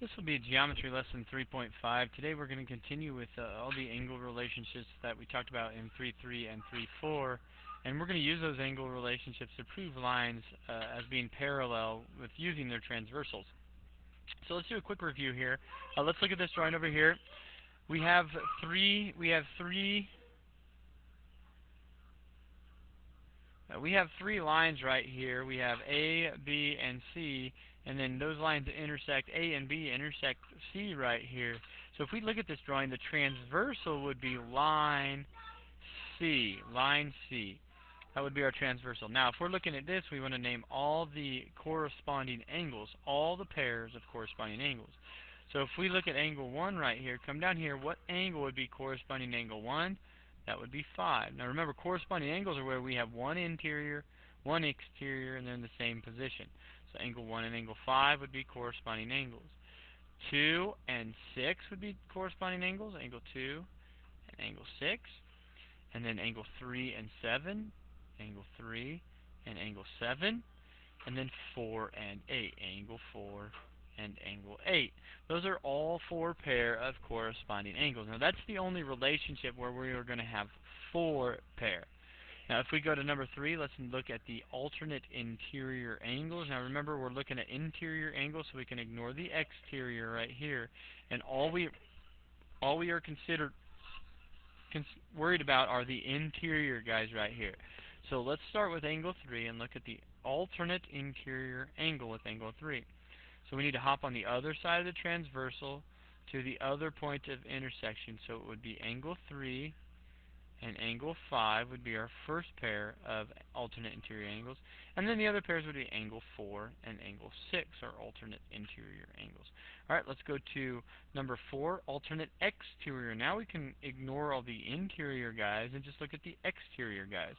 This will be Geometry Lesson 3.5. Today we're going to continue with all the angle relationships that we talked about in 3.3 and 3.4, and we're going to use those angle relationships to prove lines as being parallel with using their transversals. So let's do a quick review here. Let's look at this drawing over here. We have three lines right here. We have A, B, and C, and then those lines intersect, A and B intersect C right here. So if we look at this drawing, the transversal would be line C. That would be our transversal. Now, if we're looking at this, we want to name all the corresponding angles, all the pairs of corresponding angles. So if we look at angle 1 right here, come down here, what angle would be corresponding to angle 1? That would be 5. Now remember, corresponding angles are where we have one interior, one exterior, and they're in the same position. So angle 1 and angle 5 would be corresponding angles. 2 and 6 would be corresponding angles, angle 2 and angle 6. And then angle 3 and 7, angle 3 and angle 7. And then 4 and 8, angle 4 and angle 8. Those are all four pair of corresponding angles. Now that's the only relationship where we are going to have four pair. Now if we go to number 3, let's look at the alternate interior angles. Now remember, we're looking at interior angles, so we can ignore the exterior right here. And all we are worried about are the interior guys right here. So let's start with angle 3 and look at the alternate interior angle with angle 3. So we need to hop on the other side of the transversal to the other point of intersection. So it would be angle 3 and angle 5 would be our first pair of alternate interior angles. And then the other pairs would be angle 4 and angle 6 are alternate interior angles. Alright, let's go to number 4, alternate exterior. Now we can ignore all the interior guys and just look at the exterior guys.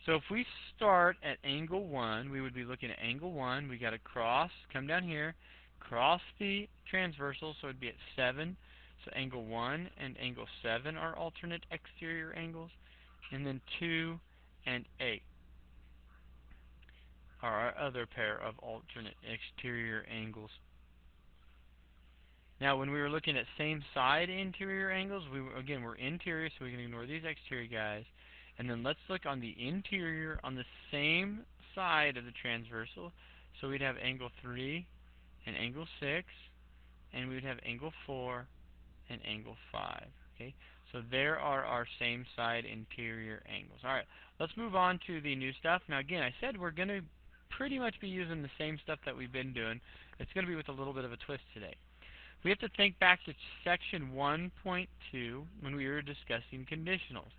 So if we start at angle 1, we would be looking at angle 1. We got to cross, come down here, cross the transversal, so it would be at 7. So angle 1 and angle 7 are alternate exterior angles. And then 2 and 8 are our other pair of alternate exterior angles. Now when we were looking at same side interior angles, again, we're interior, so we can ignore these exterior guys. And then let's look on the interior on the same side of the transversal. So we'd have angle 3 and angle 6, and we'd have angle 4 and angle 5. Okay, so there are our same side interior angles. Alright, let's move on to the new stuff. Now again, I said we're going to pretty much be using the same stuff that we've been doing. It's going to be with a little bit of a twist today. We have to think back to section 1.2 when we were discussing conditionals.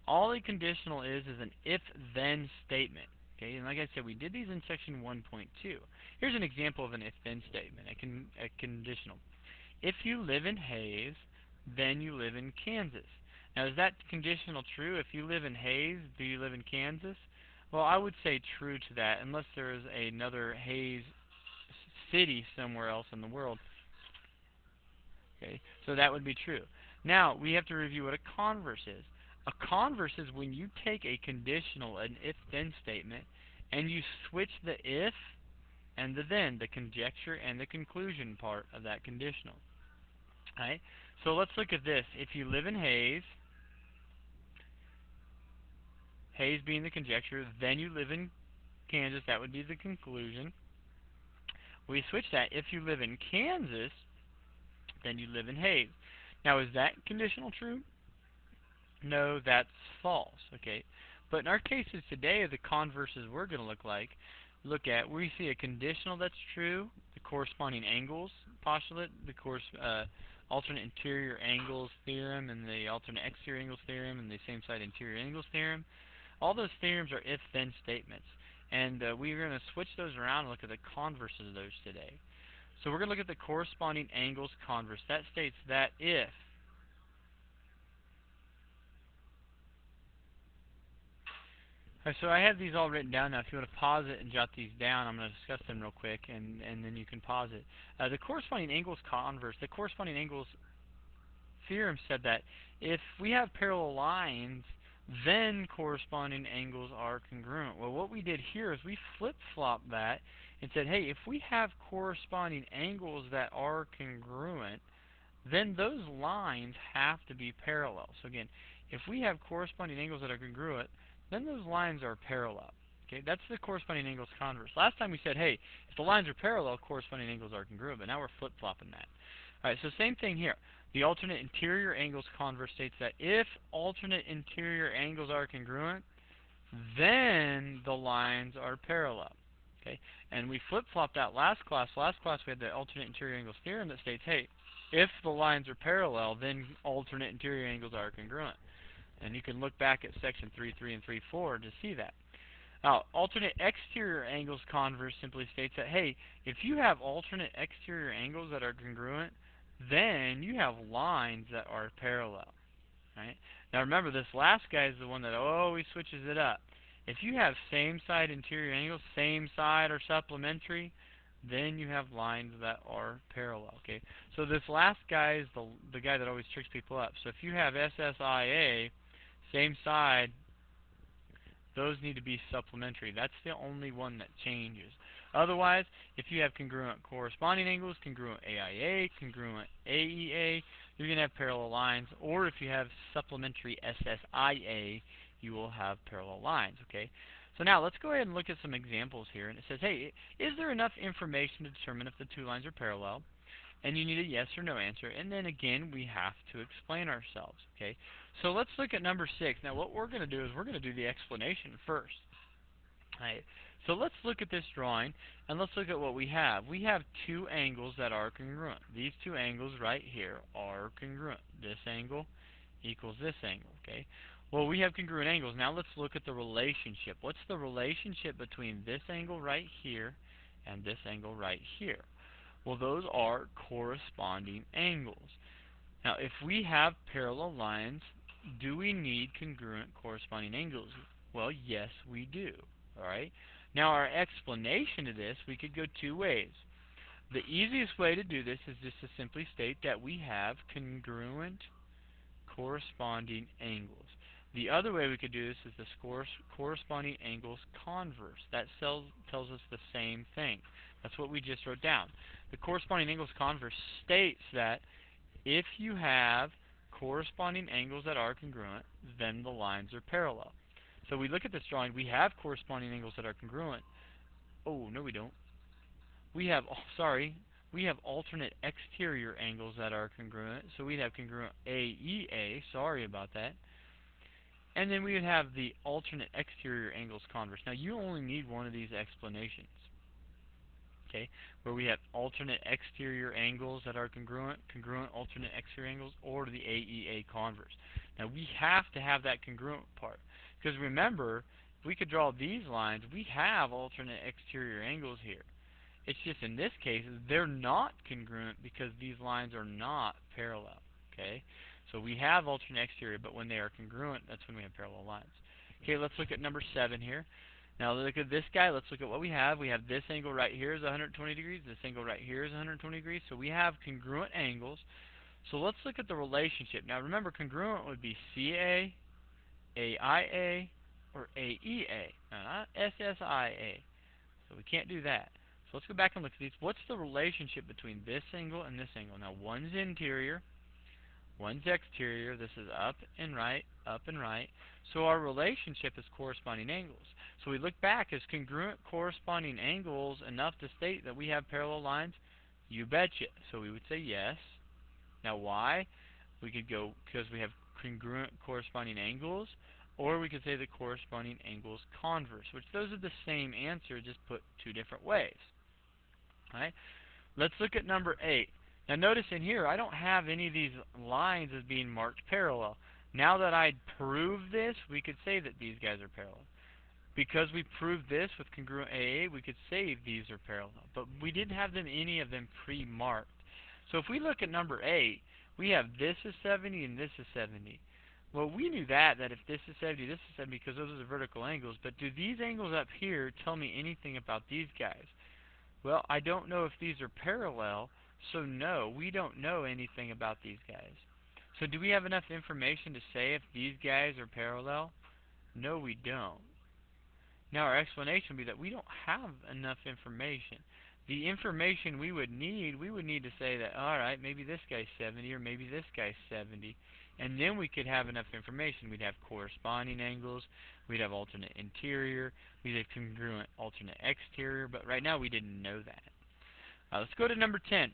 All a conditional is an if-then statement. Okay, and like I said, we did these in section 1.2. Here's an example of an if-then statement, a conditional. If you live in Hays, then you live in Kansas. Now, is that conditional true? If you live in Hays, do you live in Kansas? Well, I would say true to that, unless there is another Hays city somewhere else in the world. Okay, so that would be true. Now, we have to review what a converse is. A converse is when you take a conditional, an if-then statement, and you switch the if and the then, the conjecture and the conclusion part of that conditional. Alright, so let's look at this. If you live in Hays, Hays being the conjecture, then you live in Kansas, that would be the conclusion. We switch that. If you live in Kansas, then you live in Hays. Now, is that conditional true? No, that's false. Okay, but in our cases today, the converses we're going to look at, we see a conditional that's true, the corresponding angles postulate, the alternate interior angles theorem, and the alternate exterior angles theorem, and the same side interior angles theorem. All those theorems are if-then statements, and we're going to switch those around and look at the converses of those today. So we're going to look at the corresponding angles converse. That states that if so I have these all written down. Now, if you want to pause it and jot these down, I'm going to discuss them real quick, and then you can pause it. The corresponding angles converse, the corresponding angles theorem said that if we have parallel lines, then corresponding angles are congruent. Well, what we did here is we flip-flopped that and said, hey, if we have corresponding angles that are congruent, then those lines have to be parallel. So again, if we have corresponding angles that are congruent, then those lines are parallel. Okay, that's the corresponding angles converse. Last time we said, hey, if the lines are parallel, corresponding angles are congruent, but now we're flip-flopping that. Alright, so same thing here. The alternate interior angles converse states that if alternate interior angles are congruent, then the lines are parallel. Okay, and we flip-flopped that last class. Last class we had the alternate interior angles theorem that states, hey, if the lines are parallel, then alternate interior angles are congruent. And you can look back at section 3.3 and 3.4 to see that. Now, alternate exterior angles converse simply states that, hey, if you have alternate exterior angles that are congruent, then you have lines that are parallel. Right? Now remember, this last guy is the one that always switches it up. If you have same side interior angles, same side or supplementary, then you have lines that are parallel. Okay, so this last guy is the guy that always tricks people up. So if you have SSIA, same side, those need to be supplementary. That's the only one that changes. Otherwise, if you have congruent corresponding angles, congruent AIA, congruent AEA, you're going to have parallel lines. Or if you have supplementary SSIA, you will have parallel lines. Okay. So now let's go ahead and look at some examples here. And it says, hey, is there enough information to determine if the two lines are parallel? And you need a yes or no answer. And then again, we have to explain ourselves. Okay. So let's look at number 6. Now what we're going to do is we're going to do the explanation first. Alright, so let's look at this drawing and let's look at what we have. We have two angles that are congruent. These two angles right here are congruent. This angle equals this angle, okay? Well, we have congruent angles. Now let's look at the relationship. What's the relationship between this angle right here and this angle right here? Well, those are corresponding angles. Now, if we have parallel lines, do we need congruent corresponding angles? Well, yes, we do. Alright? Now, our explanation to this, we could go two ways. The easiest way to do this is just to simply state that we have congruent corresponding angles. The other way we could do this is the corresponding angles converse. That tells us the same thing. That's what we just wrote down. The corresponding angles converse states that if you have corresponding angles that are congruent, then the lines are parallel. So we look at this drawing, we have corresponding angles that are congruent. Oh, no we don't. We have, we have alternate exterior angles that are congruent. So we'd have congruent AEA, sorry about that. And then we would have the alternate exterior angles converse. Now you only need one of these explanations. Okay, where we have alternate exterior angles that are congruent alternate exterior angles, or the AEA converse. Now we have to have that congruent part, because remember, if we could draw these lines, we have alternate exterior angles here. It's just in this case, they're not congruent because these lines are not parallel. Okay, so we have alternate exterior, but when they are congruent, that's when we have parallel lines. Okay, let's look at number 7 here. Now look at this guy. Let's look at what we have. We have this angle right here is 120 degrees. This angle right here is 120 degrees. So we have congruent angles. So let's look at the relationship. Now remember, congruent would be CA, AIA, or AEA. Now not SSIA. So we can't do that. So let's go back and look at these. What's the relationship between this angle and this angle? Now one's interior, one's exterior. This is up and right, up and right. So our relationship is corresponding angles. So we look back, is congruent corresponding angles enough to state that we have parallel lines? You betcha. So we would say yes. Now why? We could go because we have congruent corresponding angles, or we could say the corresponding angles converse, which those are the same answer, just put two different ways. Alright? Let's look at number 8. Now notice in here, I don't have any of these lines as being marked parallel. Now that I proved this, we could say that these guys are parallel. Because we proved this with congruent AA, we could say these are parallel. But we didn't have any of them pre-marked. So if we look at number 8, we have this is 70 and this is 70. Well, we knew that if this is 70, this is 70, because those are the vertical angles. But do these angles up here tell me anything about these guys? Well, I don't know if these are parallel, so no, we don't know anything about these guys. So do we have enough information to say if these guys are parallel? No, we don't. Now our explanation would be that we don't have enough information. The information we would need to say that, alright, maybe this guy's 70 or maybe this guy's 70. And then we could have enough information. We'd have corresponding angles, we'd have alternate interior, we'd have congruent alternate exterior, but right now we didn't know that. Let's go to number 10.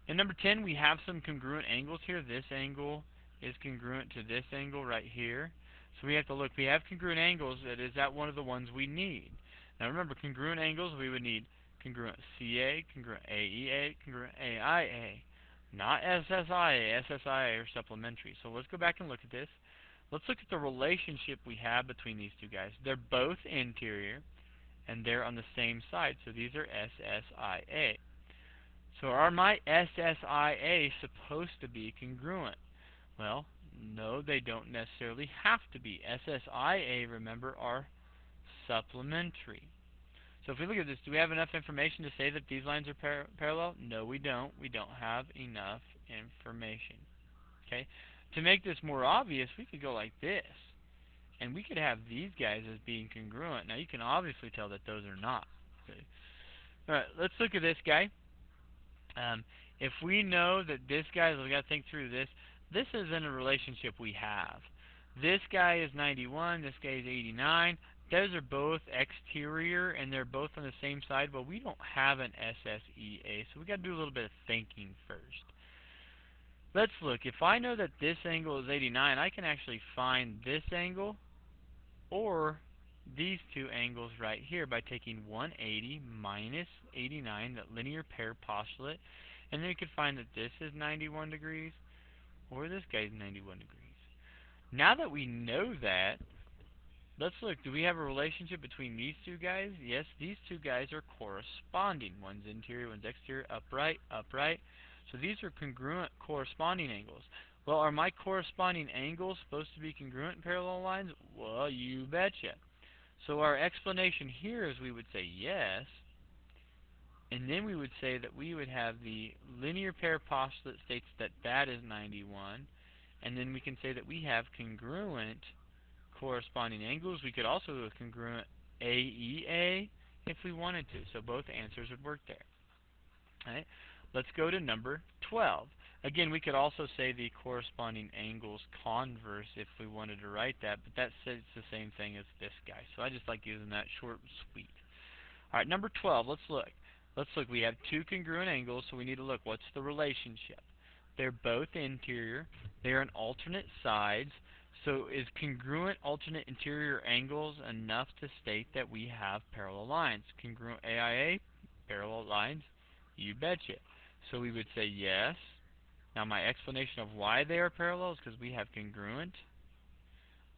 In number 10, we have some congruent angles here. This angle is congruent to this angle right here. So we have to look. We have congruent angles. Is that one of the ones we need? Now remember, congruent angles, we would need congruent CA, congruent AEA, congruent AIA. Not SSIA. SSIA are supplementary. So let's go back and look at this. Let's look at the relationship we have between these two guys. They're both interior, and they're on the same side. So these are SSIA. So are my SSIA supposed to be congruent? Well, no, they don't necessarily have to be. SSIA, remember, are supplementary. So if we look at this, do we have enough information to say that these lines are parallel? No, we don't. We don't have enough information. Okay. To make this more obvious, we could go like this. And we could have these guys as being congruent. Now, you can obviously tell that those are not. Okay. All right, let's look at this guy. If we know that this guy, we've got to think through this. This is in a relationship we have. This guy is 91. This guy is 89. Those are both exterior, and they're both on the same side. But we don't have an SSEA, so we've got to do a little bit of thinking first. Let's look. If I know that this angle is 89, I can actually find this angle or these two angles right here by taking 180 minus 89, that linear pair postulate, and then we could find that this is 91 degrees or this guy's 91 degrees. Now that we know that, let's look. Do we have a relationship between these two guys? Yes, these two guys are corresponding. One's interior, one's exterior, upright, upright. So these are congruent corresponding angles. Well, are my corresponding angles supposed to be congruent in parallel lines? Well, you betcha. So our explanation here is we would say yes, and then we would say that we would have the linear pair postulate states that that is 91, and then we can say that we have congruent corresponding angles. We could also do a congruent AEA if we wanted to, so both answers would work there. All right. Let's go to number 12. Again, we could also say the corresponding angles converse if we wanted to write that, but that says the same thing as this guy. So I just like using that short and sweet. All right, number 12, let's look. Let's look. We have two congruent angles, so we need to look. What's the relationship? They're both interior. They're on alternate sides. So is congruent alternate interior angles enough to state that we have parallel lines? Congruent AIA, parallel lines, you betcha. So we would say yes. Now my explanation of why they are parallel is because we have congruent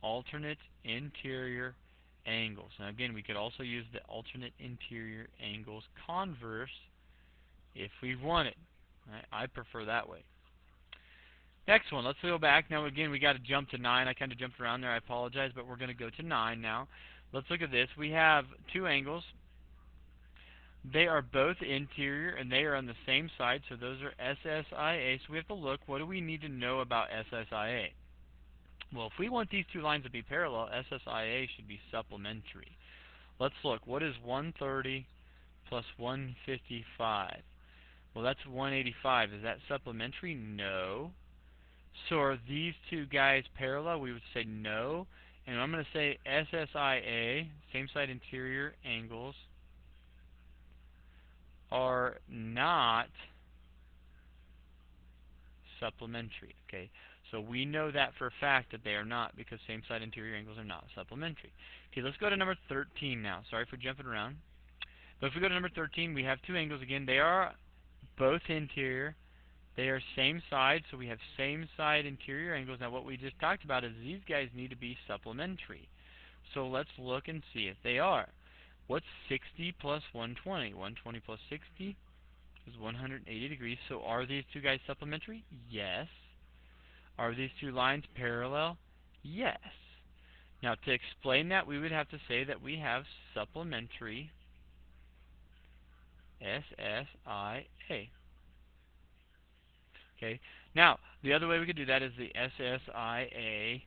alternate interior angles. Now again, we could also use the alternate interior angles converse if we wanted. Right? I prefer that way. Next one, let's go back. Now again, we got to jump to 9. I kind of jumped around there. I apologize, but we're going to go to 9 now. Let's look at this. We have two angles. They are both interior, and they are on the same side, so those are SSIA. So we have to look, what do we need to know about SSIA? Well, if we want these two lines to be parallel, SSIA should be supplementary. Let's look. What is 130 plus 155? Well, that's 185. Is that supplementary? No. So are these two guys parallel? We would say no. And I'm going to say SSIA, same side interior angles, are not supplementary. Okay, so we know that for a fact that they are not, because same side interior angles are not supplementary. Okay, let's go to number 13 now. Sorry for jumping around. But if we go to number 13, we have two angles again. They are both interior. They are same side, so we have same side interior angles. Now what we just talked about is these guys need to be supplementary. So let's look and see if they are. What's 60 plus 120? 120 plus 60 is 180 degrees. So are these two guys supplementary? Yes. Are these two lines parallel? Yes. Now to explain that, we would have to say that we have supplementary SSIA. Okay. Now, the other way we could do that is the SSIA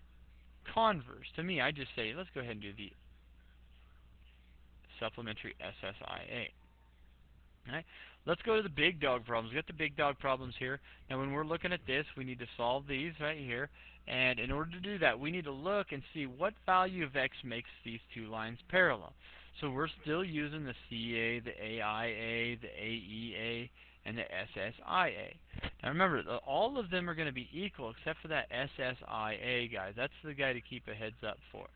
converse. To me, I just say, let's go ahead and do the supplementary SSIA. Alright, let's go to the big dog problems. We got the big dog problems here. Now when we're looking at this, we need to solve these right here. And in order to do that, we need to look and see what value of x makes these two lines parallel. So we're still using the CA, the AIA, the AEA, and the SSIA. Now remember, all of them are going to be equal except for that SSIA guy. That's the guy to keep a heads up for.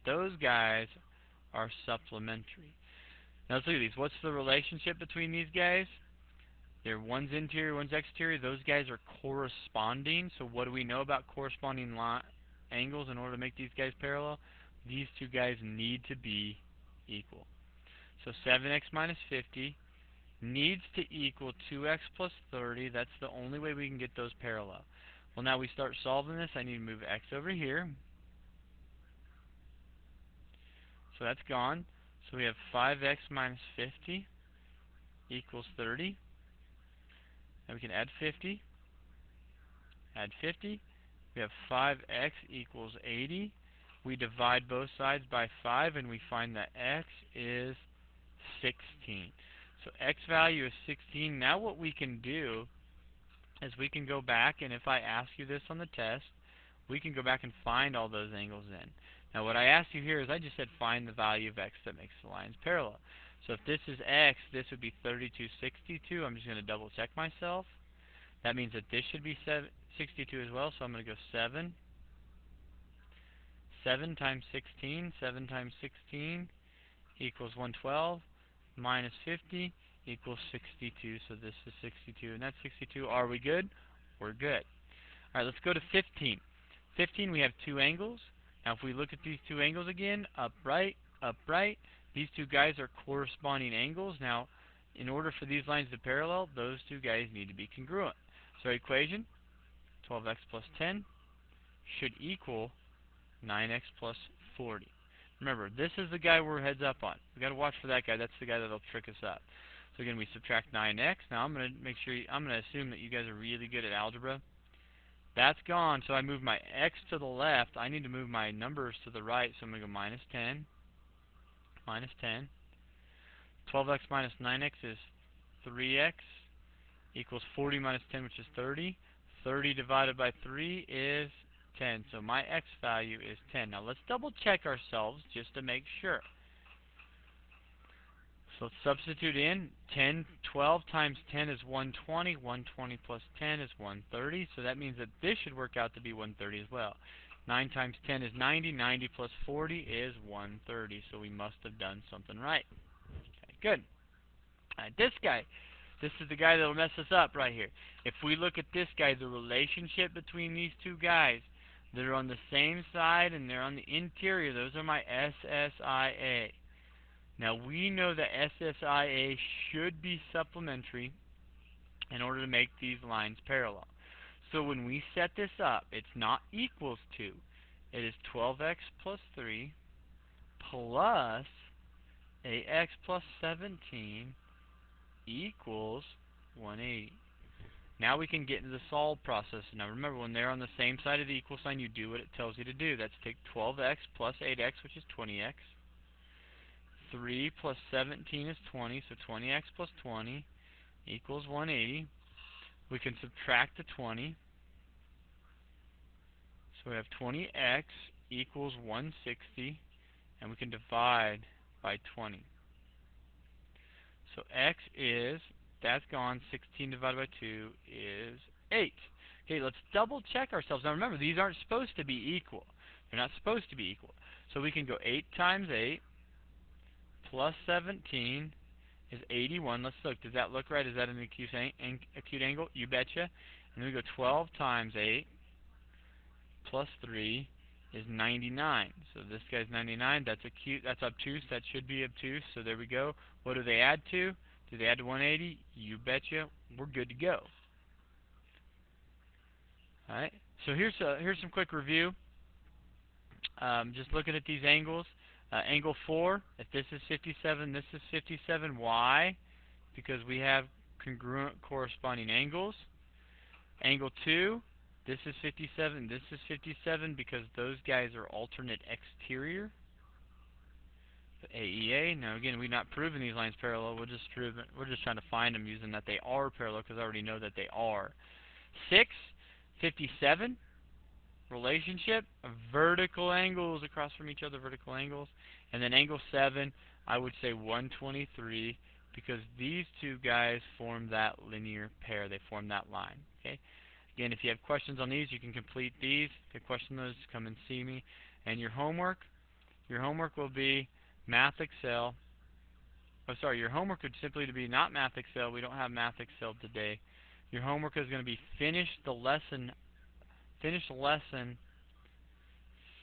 Those guys are supplementary. Now let's look at these. What's the relationship between these guys? They're one's interior, one's exterior. Those guys are corresponding. So what do we know about corresponding angles in order to make these guys parallel? These two guys need to be equal. So 7x minus 50 needs to equal 2x plus 30. That's the only way we can get those parallel. Well, now we start solving this. I need to move x over here. So that's gone. So we have 5x minus 50 equals 30. And we can add 50. Add 50. We have 5x equals 80. We divide both sides by 5 and we find that x is 16. So x value is 16. Now what we can do is we can go back, and if I ask you this on the test, we can go back and find all those angles in. Now what I asked you here is I just said find the value of x that makes the lines parallel. So if this is x, this would be 3262. I'm just going to double check myself. That means that this should be 62 as well, so I'm going to go 7. 7 times 16, 7 times 16 equals 112, minus 50 equals 62, so this is 62, and that's 62. Are we good? We're good. Alright, let's go to 15. 15, we have two angles. Now if we look at these two angles again, upright, upright, these two guys are corresponding angles. Now, in order for these lines to parallel, those two guys need to be congruent. So our equation, 12x plus 10, should equal 9x plus 40. Remember, this is the guy we're heads up on. We've got to watch for that guy. That's the guy that'll trick us up. So again, we subtract 9x. Now I'm going to make sure, I'm going to assume that you guys are really good at algebra. That's gone, so I move my x to the left. I need to move my numbers to the right, so I'm going to go minus 10. Minus 10. 12x minus 9x is 3x equals 40 minus 10, which is 30. 30 divided by 3 is 10. So my x value is 10. Now let's double check ourselves just to make sure. So let's substitute in 12 times 10 is 120. 120 plus 10 is 130. So that means that this should work out to be 130 as well. 9 times 10 is 90. 90 plus 40 is 130. So we must have done something right. Okay, good. Alright, this guy. This is the guy that will mess us up right here. If we look at this guy, the relationship between these two guys, they're on the same side and they're on the interior. Those are my SSIA. Now we know that SSIA should be supplementary in order to make these lines parallel. So when we set this up, it's not equals to. It is 12x plus 3 plus 8x plus 17 equals 180. Now we can get into the solve process. Now remember, when they're on the same side of the equal sign, you do what it tells you to do. That's take 12x plus 8x, which is 20x. 3 plus 17 is 20, so 20x plus 20 equals 180. We can subtract the 20. So we have 20x equals 160, and we can divide by 20. So x is, that's gone, 16 divided by 2 is 8. Okay, let's double check ourselves. Now remember, these aren't supposed to be equal. They're not supposed to be equal. So we can go 8 times 8 plus 17 is 81. Let's look. Does that look right? Is that an acute angle? You betcha. And then we go 12 times 8 plus 3 is 99. So this guy's 99. That's acute. That's obtuse. That should be obtuse. So there we go. What do they add to? Do they add to 180? You betcha. We're good to go. All right. So here's some quick review. Just looking at these angles. Angle 4, if this is 57, this is 57. Why? Because we have congruent corresponding angles. Angle 2, This is 57, this is 57 because those guys are alternate exterior. AEA. Now again, we've not proven these lines parallel. We're just trying to find them using that they are parallel because I already know that they are. 6, 57 relationship, vertical angles across from each other, vertical angles, and then angle 7, I would say 123 because these two guys form that linear pair. They form that line. Okay. Again, if you have questions on these, you can complete these. If you have questions on those, come and see me. And your homework will be Math Excel. Oh, sorry, your homework would simply to be not Math Excel. We don't have Math Excel today. Your homework is going to be finish lesson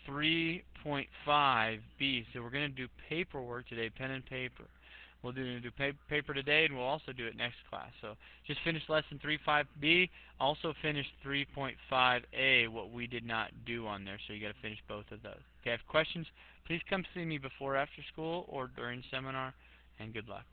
3.5b. So we're going to do paperwork today, pen and paper. We'll do paper today, and we'll also do it next class. So just finish lesson 3.5b. Also finish 3.5a, what we did not do on there. So you got to finish both of those. If you have questions, please come see me before, after school, or during seminar. And good luck.